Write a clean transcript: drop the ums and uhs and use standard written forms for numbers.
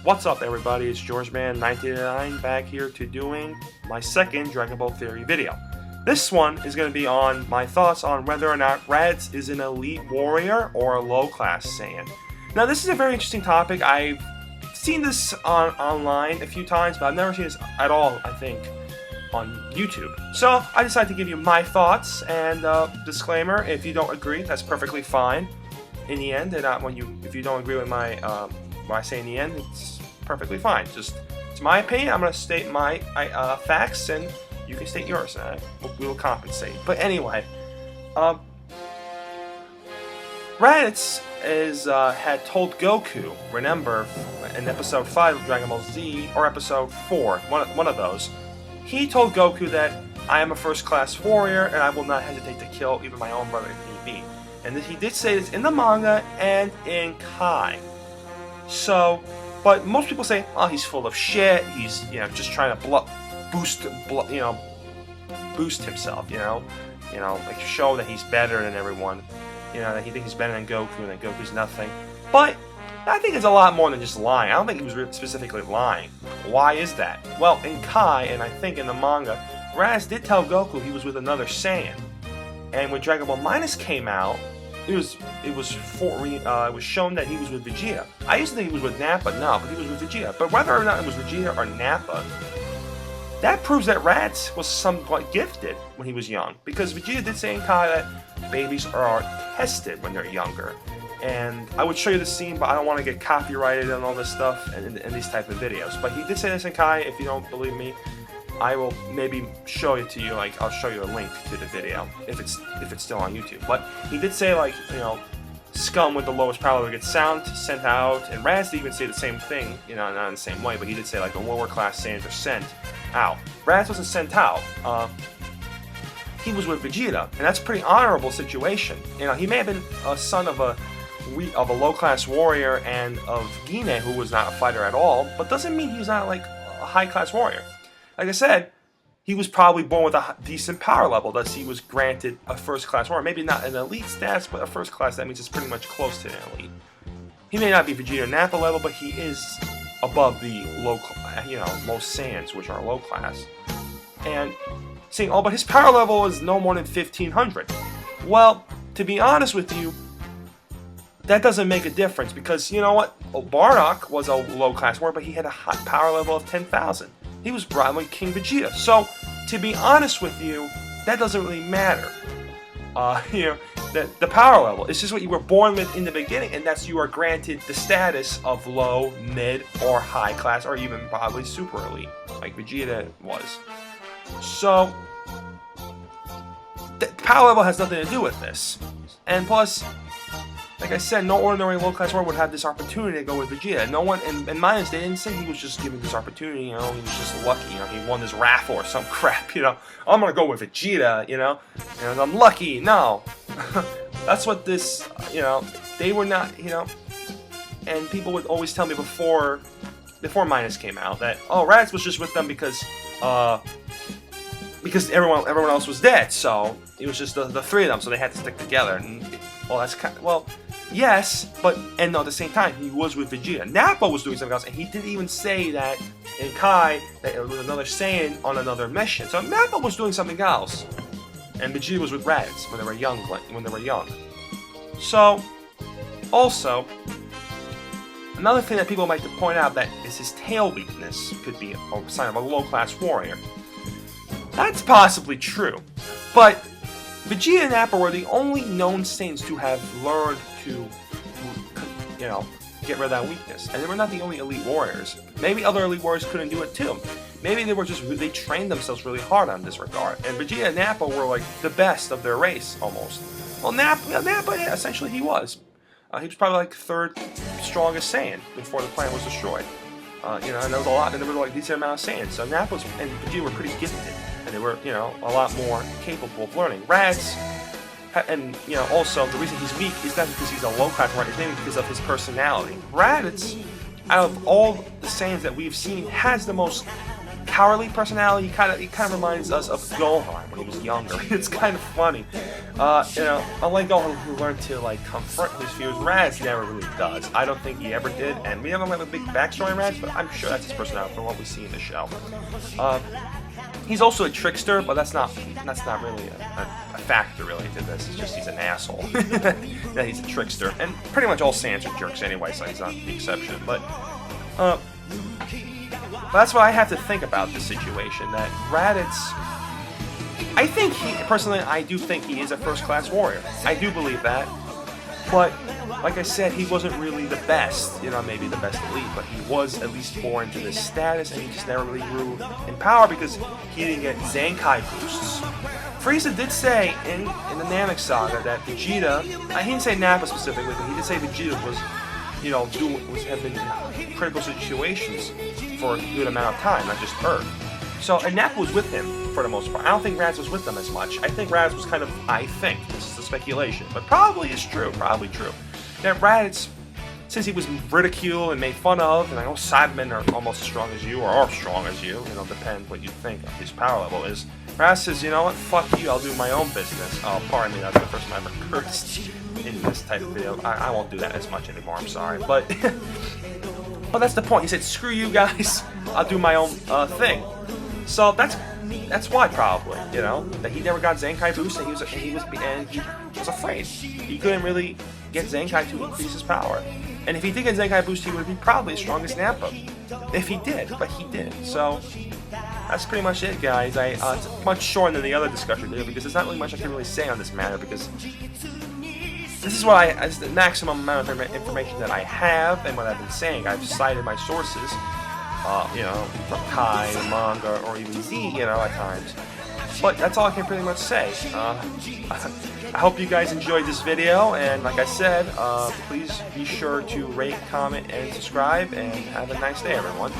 What's up, everybody? It's GeorgeMan1989 back here to doing my second Dragon Ball Theory video. This one is going to be on my thoughts on whether or not Raditz is an elite warrior or a low-class Saiyan. Now, this is a very interesting topic. I've seen this online a few times, but I've never seen this at all, I think, on YouTube. So, I decided to give you my thoughts, and disclaimer, if you don't agree, that's perfectly fine in the end, and if you don't agree with my what I say in the end, it's perfectly fine. Just, it's my opinion. I'm going to state my facts, and you can state yours. We will compensate. But anyway, Raditz had told Goku, remember, in episode 5 of Dragon Ball Z, or episode 4, one of those, he told Goku that I am a first-class warrior, and I will not hesitate to kill even my own brother if need be. And he did say this in the manga and in Kai. So, but most people say, oh, he's full of shit. He's, just trying to boost himself. Like show that he's better than everyone. That he thinks he's better than Goku, and that Goku's nothing. But I think it's a lot more than just lying. I don't think he was specifically lying. Why is that? Well, in Kai, and I think in the manga, Raditz did tell Goku he was with another Saiyan. And when Dragon Ball Minus came out, it was shown that he was with Vegeta. I used to think he was with Nappa, no, but he was with Vegeta. But whether or not it was Vegeta or Nappa, that proves that Raditz was somewhat gifted when he was young. Because Vegeta did say in Kai that babies are tested when they're younger. And I would show you the scene, but I don't want to get copyrighted and all this stuff in these type of videos. But he did say this in Kai. If you don't believe me, I will maybe show it to you. Like, I'll show you a link to the video if it's still on YouTube. But he did say, like, scum with the lowest power level gets sent out, and Raditz did even say the same thing, not in the same way, but he did say, like, the lower class Saiyans are sent out. Raditz wasn't sent out. He was with Vegeta, and that's a pretty honorable situation. He may have been a son of a low class warrior and of Gine, who was not a fighter at all, but doesn't mean he was not like a high class warrior. Like I said, he was probably born with a decent power level, thus he was granted a first-class warrior. Maybe not an elite status, but a first-class. That means it's pretty much close to an elite. He may not be Vegeta or Nappa level, but he is above the most Saiyans, which are low-class. And saying, oh, but his power level is no more than 1500. Well, to be honest with you, that doesn't make a difference, because you know what? Bardock was a low-class warrior, but he had a high power level of 10,000. He was rivaling King Vegeta. So, to be honest with you, that doesn't really matter. The power level. It's just what you were born with in the beginning, and that's you are granted the status of low, mid, or high class, or even probably super elite, like Vegeta was. So, the power level has nothing to do with this. And plus, like I said, no ordinary low-class warrior would have this opportunity to go with Vegeta. No one, in Minus, they didn't say he was just given this opportunity, he was just lucky, he won this raffle or some crap, I'm gonna go with Vegeta, and I'm lucky. No. That's what this, they were not, and people would always tell me before Minus came out that, oh, Raditz was just with them because everyone else was dead, so it was just the three of them, so they had to stick together. And, well, that's kind of, well, yes, but, and at the same time, he was with Vegeta. Nappa was doing something else, and he didn't even say that in Kai that it was another Saiyan on another mission. So Nappa was doing something else, and Vegeta was with Raditz when they were young. So, also, another thing that people might point out that is his tail weakness could be a sign of a low-class warrior. That's possibly true, but Vegeta and Nappa were the only known Saiyans to have learned to, get rid of that weakness. And they were not the only elite warriors. Maybe other elite warriors couldn't do it too. Maybe they trained themselves really hard on this regard. And Vegeta and Nappa were like the best of their race, almost. Well, Nappa, yeah, essentially he was. He was probably like third strongest Saiyan before the planet was destroyed. And there was a lot, and there were like a decent amount of Saiyans. So Nappa and Vegeta were pretty gifted. And they were, a lot more capable of learning. Raditz, and, also, the reason he's weak is not because he's a low-class warrior, it's maybe because of his personality. Raditz, out of all the Saiyans that we've seen, has the most cowardly personality. He kind of reminds us of Gohan when he was younger. It's kind of funny. Unlike Gohan, who learned to like confront his fears, Raditz never really does. I don't think he ever did, and we don't have a big backstory on Raditz, but I'm sure that's his personality from what we see in the show. He's also a trickster, but that's not really a factor really to this. It's just he's an asshole. That he's a trickster, and pretty much all Saiyans are jerks anyway, so he's not the exception. But that's what I have to think about this situation. That Raditz, I do think he is a first-class warrior. I do believe that, but like I said, he wasn't really the best, maybe the best elite, but he was at least born to this status, and he just never really grew in power because he didn't get Zenkai boosts. Frieza did say in the Namek Saga that Vegeta, he didn't say Nappa specifically, but he did say Vegeta was, have been in critical situations for a good amount of time, not just Earth. So, and Nappa was with him for the most part. I don't think Raditz was with them as much. I think Raditz was this is a speculation, but probably true. That Raditz, since he was ridiculed and made fun of, and I know Cybermen are almost as strong as you, or are strong as you, depends what you think his power level is. Raditz says, you know what, fuck you, I'll do my own business. Oh, pardon me, that's the first time I ever cursed in this type of video. I won't do that as much anymore, I'm sorry. But, but that's the point. He said, screw you guys, I'll do my own thing. So that's why probably, that he never got Zenkai boost, and he was afraid. He couldn't really get Zenkai to increase his power. And if he did get Zenkai boost, he would be probably as strong as Nappa. If he did, but he didn't. So that's pretty much it, guys. It's much shorter than the other discussion video because there's not really much I can really say on this matter because this is it's the maximum amount of information that I have and what I've been saying. I've cited my sources. From Kai, manga, or even Z, at times. But that's all I can pretty much say. I hope you guys enjoyed this video, and like I said, please be sure to rate, comment, and subscribe, and have a nice day, everyone.